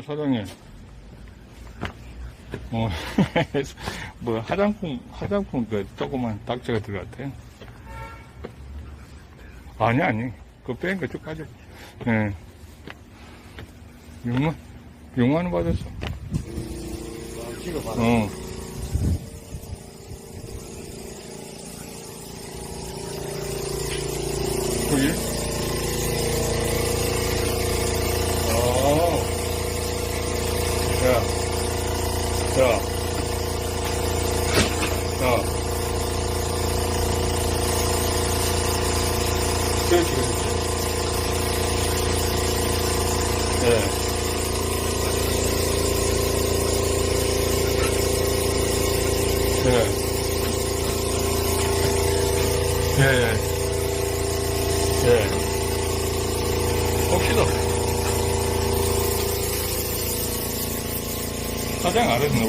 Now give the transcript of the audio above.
사장님. 뭐, 화장품 그 조그만 닥쳐가 들어갔대요. 아니. 그거 뺀 거 쭉 가지고. 예. 6만 원 받았어. 찍어봐. 거기? 자. 그렇지. 예. 예. 혹시도 사장 안 했나?